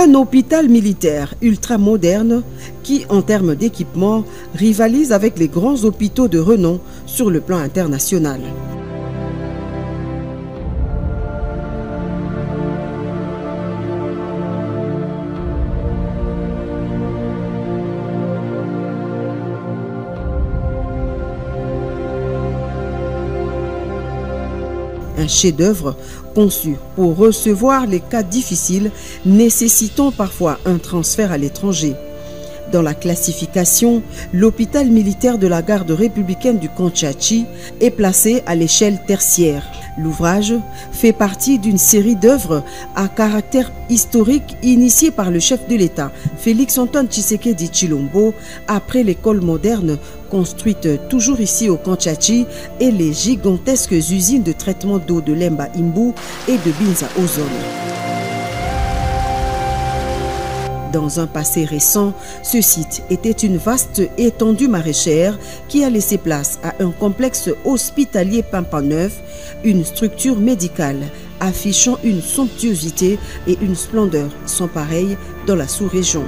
Un hôpital militaire ultra-moderne qui, en termes d'équipement, rivalise avec les grands hôpitaux de renom sur le plan international. Un chef-d'œuvre conçu pour recevoir les cas difficiles nécessitant parfois un transfert à l'étranger. Dans la classification, l'hôpital militaire de la garde républicaine du Kantchachi est placé à l'échelle tertiaire. L'ouvrage fait partie d'une série d'œuvres à caractère historique initiée par le chef de l'État, Félix-Antoine Tshisekedi Tshilombo, après l'école moderne construite toujours ici au Kantchachi et les gigantesques usines de traitement d'eau de Lemba Imbu et de Binza Ozone. Dans un passé récent, ce site était une vaste étendue maraîchère qui a laissé place à un complexe hospitalier pimpant neuf, une structure médicale affichant une somptuosité et une splendeur sans pareille dans la sous-région.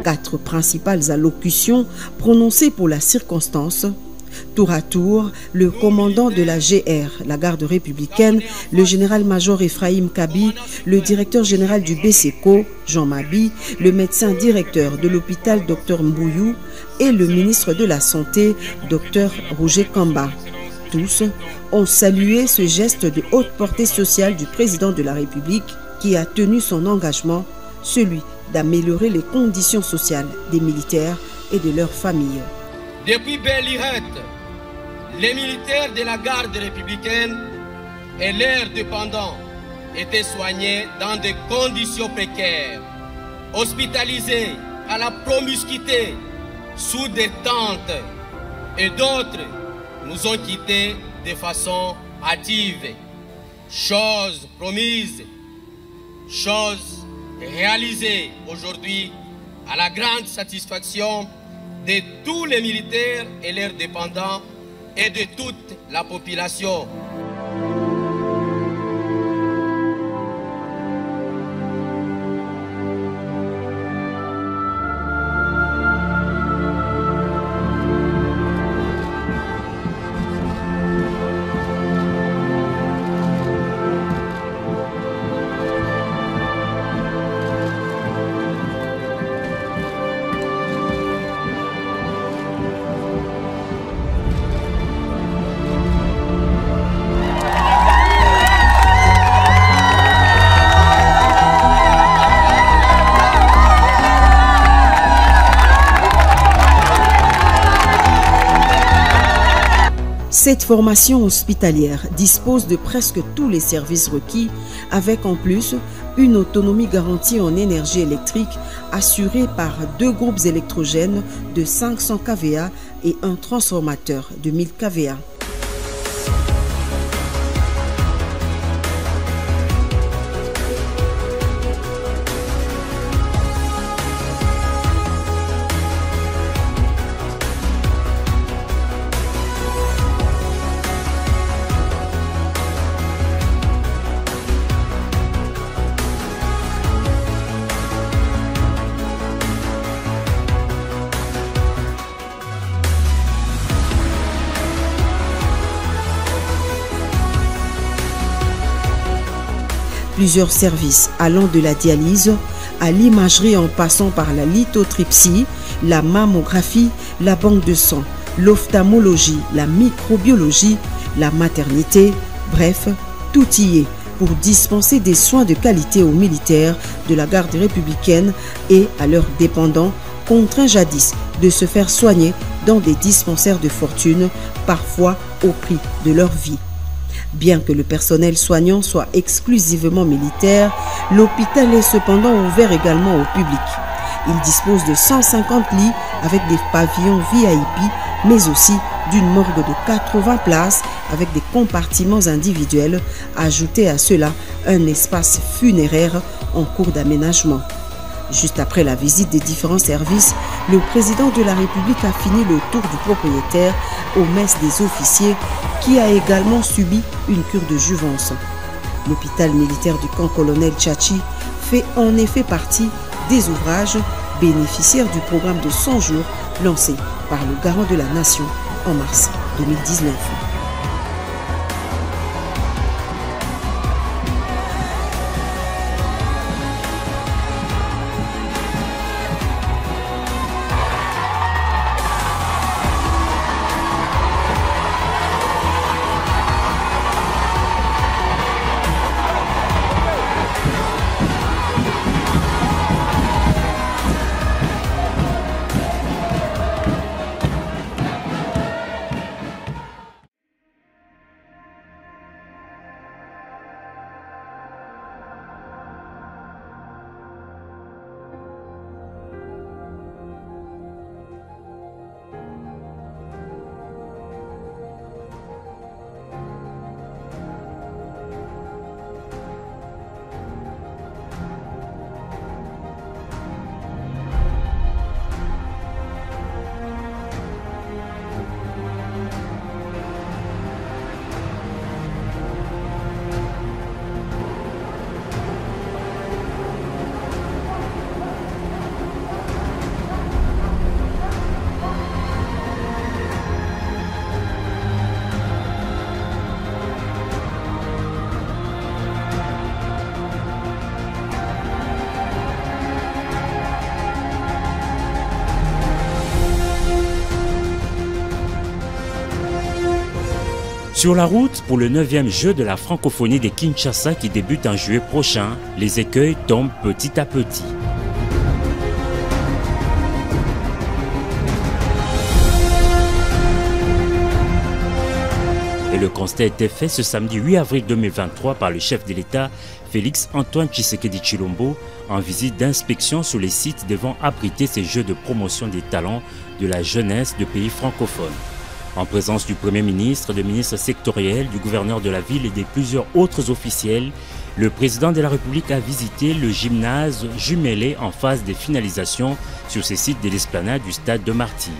Quatre principales allocutions prononcées pour la circonstance. Tour à tour, le commandant de la GR, la garde républicaine, le général-major Ephraim Kabi, le directeur général du BCECO, Jean Mabi, le médecin directeur de l'hôpital Dr Mbouyou et le ministre de la Santé, Dr Roger Kamba. Tous ont salué ce geste de haute portée sociale du président de la République qui a tenu son engagement, celui d'améliorer les conditions sociales des militaires et de leurs familles. Depuis Belle Lurette, les militaires de la garde républicaine et leurs dépendants étaient soignés dans des conditions précaires, hospitalisés à la promiscuité, sous des tentes, et d'autres nous ont quittés de façon hâtive. Chose promise, chose réalisée aujourd'hui à la grande satisfaction de tous les militaires et leurs dépendants et de toute la population. Cette formation hospitalière dispose de presque tous les services requis, avec en plus une autonomie garantie en énergie électrique assurée par 2 groupes électrogènes de 500 kVA et un transformateur de 1000 kVA. Plusieurs services allant de la dialyse à l'imagerie en passant par la lithotripsie, la mammographie, la banque de sang, l'ophtalmologie, la microbiologie, la maternité, bref, tout y est pour dispenser des soins de qualité aux militaires de la garde républicaine et à leurs dépendants contraints jadis de se faire soigner dans des dispensaires de fortune, parfois au prix de leur vie. Bien que le personnel soignant soit exclusivement militaire, l'hôpital est cependant ouvert également au public. Il dispose de 150 lits avec des pavillons VIP, mais aussi d'une morgue de 80 places avec des compartiments individuels. Ajouté à cela un espace funéraire en cours d'aménagement. Juste après la visite des différents services, le président de la République a fini le tour du propriétaire aux messes des officiers qui a également subi une cure de jouvence. L'hôpital militaire du camp colonel Tchachi fait en effet partie des ouvrages bénéficiaires du programme de 100 jours lancé par le garant de la nation en mars 2019. Sur la route pour le 9e jeu de la francophonie des Kinshasa qui débute en juillet prochain, les écueils tombent petit à petit. Et le constat était fait ce samedi 8 avril 2023 par le chef de l'État, Félix Antoine Tshisekedi Tshilombo, en visite d'inspection sur les sites devant abriter ces jeux de promotion des talents de la jeunesse de pays francophones. En présence du Premier ministre, de ministres sectoriels, du gouverneur de la ville et de plusieurs autres officiels, le président de la République a visité le gymnase jumelé en phase de finalisation sur ces sites de l'esplanade du stade de Martyrs.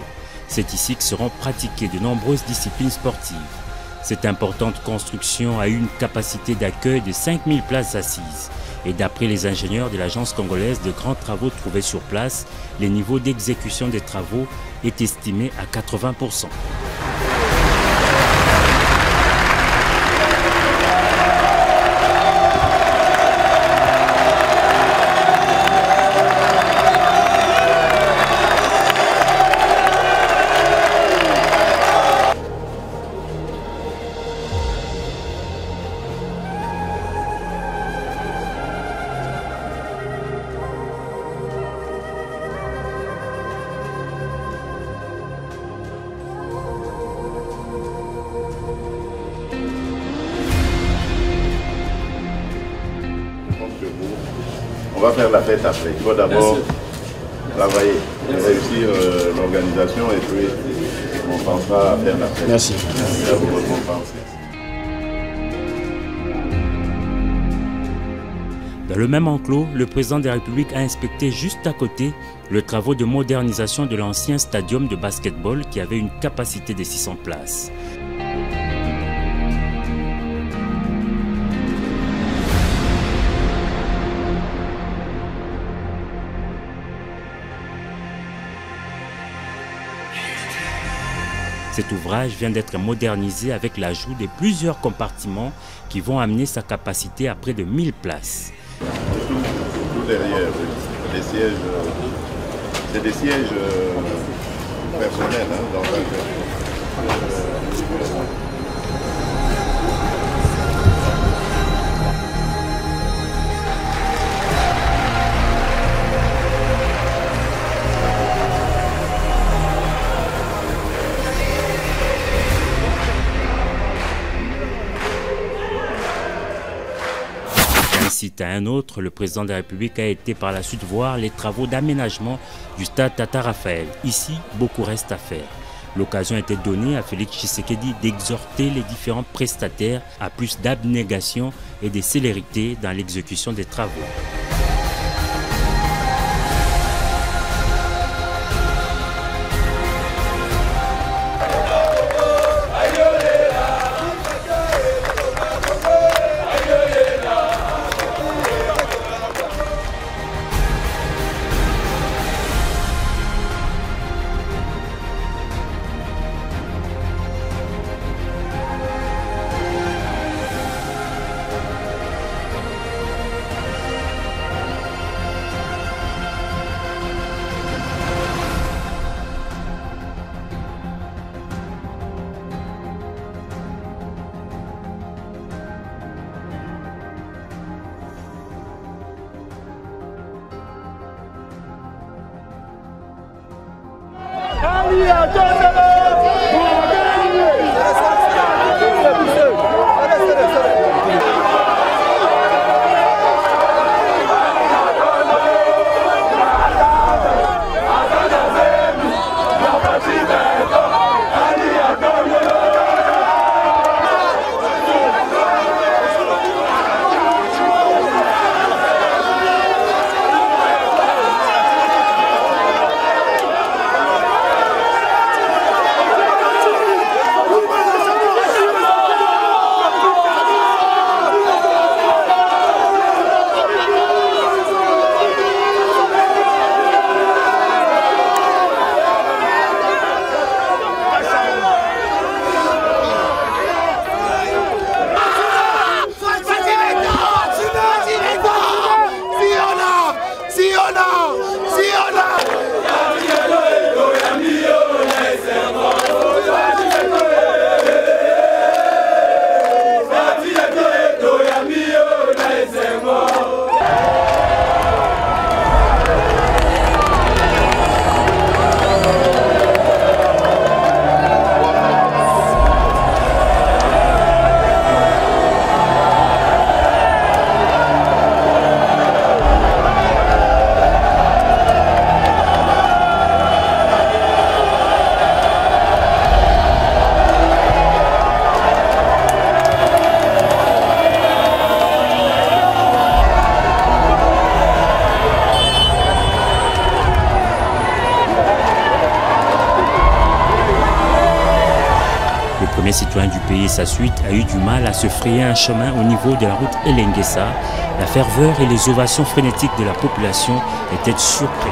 C'est ici que seront pratiquées de nombreuses disciplines sportives. Cette importante construction a eu une capacité d'accueil de 5000 places assises. Et d'après les ingénieurs de l'agence congolaise de grands travaux trouvés sur place, les niveaux d'exécution des travaux est estimé à 80%. On va faire la fête après. Il faut d'abord travailler, réussir l'organisation et puis on pensera à faire la fête. Merci. Merci à vous de récompenser. Dans le même enclos, le président de la République a inspecté juste à côté le travaux de modernisation de l'ancien stadium de basketball qui avait une capacité de 600 places. Cet ouvrage vient d'être modernisé avec l'ajout de plusieurs compartiments qui vont amener sa capacité à près de 1000 places. derrière, oui. C'est des sièges personnels hein, dans un jeu. À un autre, le président de la République a été par la suite voir les travaux d'aménagement du stade Tata Raphaël. Ici, beaucoup reste à faire. L'occasion a été donnée à Félix Tshisekedi d'exhorter les différents prestataires à plus d'abnégation et de célérité dans l'exécution des travaux. Le premier citoyen du pays et sa suite a eu du mal à se frayer un chemin au niveau de la route Elenguessa. La ferveur et les ovations frénétiques de la population étaient surpris.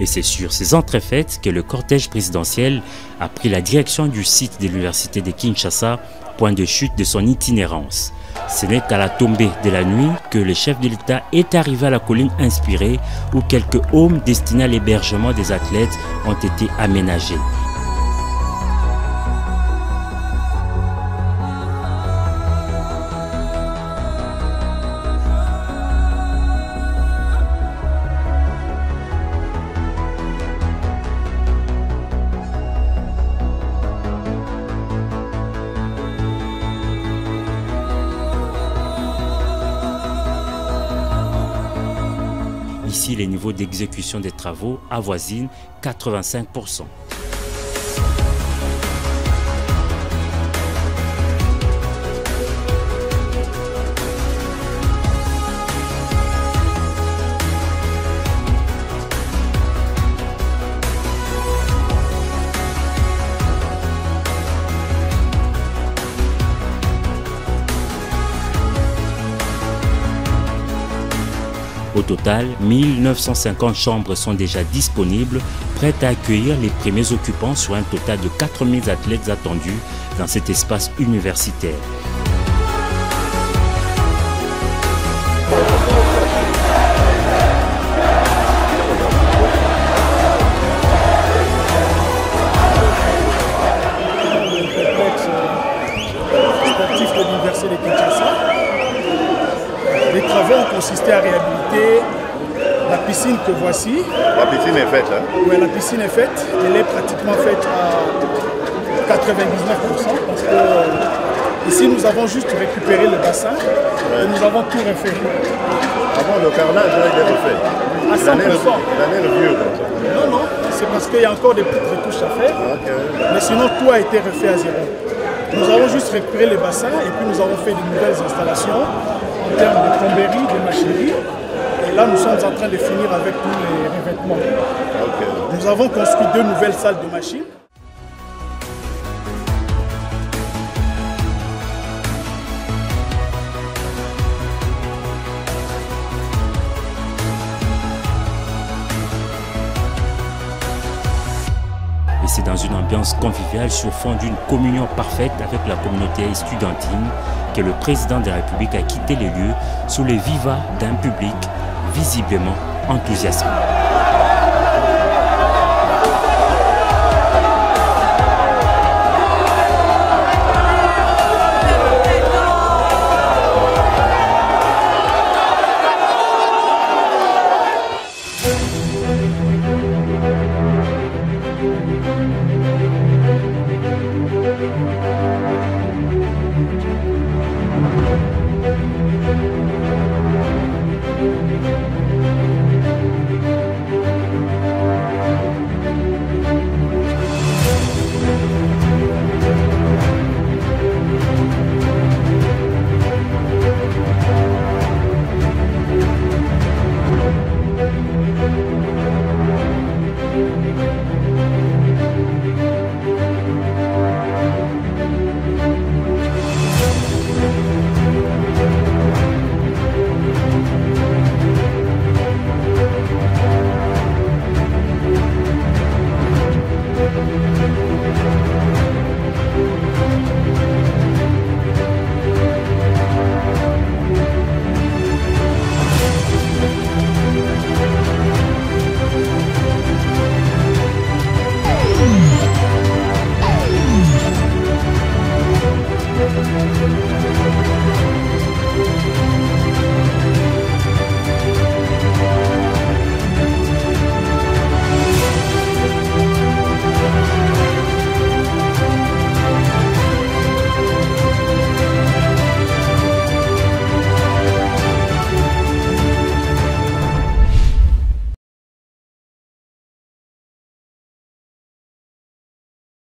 Et c'est sur ces entrefaites que le cortège présidentiel a pris la direction du site de l'université de Kinshasa, point de chute de son itinérance. Ce n'est qu'à la tombée de la nuit que le chef de l'État est arrivé à la colline inspirée où quelques homes destinés à l'hébergement des athlètes ont été aménagés. Ici, les niveaux d'exécution des travaux avoisinent 85%. Au total, 1950 chambres sont déjà disponibles, prêtes à accueillir les premiers occupants sur un total de 4000 athlètes attendus dans cet espace universitaire. Sportif de l'université de Kinshasa. Les travaux ont consisté à réhabiliter la piscine que voici. La piscine est faite, hein? Oui, la piscine est faite. Elle est pratiquement faite à 99% parce que ici nous avons juste récupéré le bassin et nous avons tout refait. Avant le carrelage a été refait. À 100%. L'année le vieux comme ça. Non, c'est parce qu'il y a encore des petites retouches à faire. Okay. Mais sinon tout a été refait à zéro. Nous avons juste récupéré les bassins et puis nous avons fait de nouvelles installations en termes de plomberie, de machinerie. Et là, nous sommes en train de finir avec tous les revêtements. Okay. Nous avons construit 2 nouvelles salles de machines. Et c'est dans une ambiance conviviale sur fond d'une communion parfaite avec la communauté estudiantine que le président de la République a quitté les lieux sous les vivas d'un public visiblement enthousiasmé.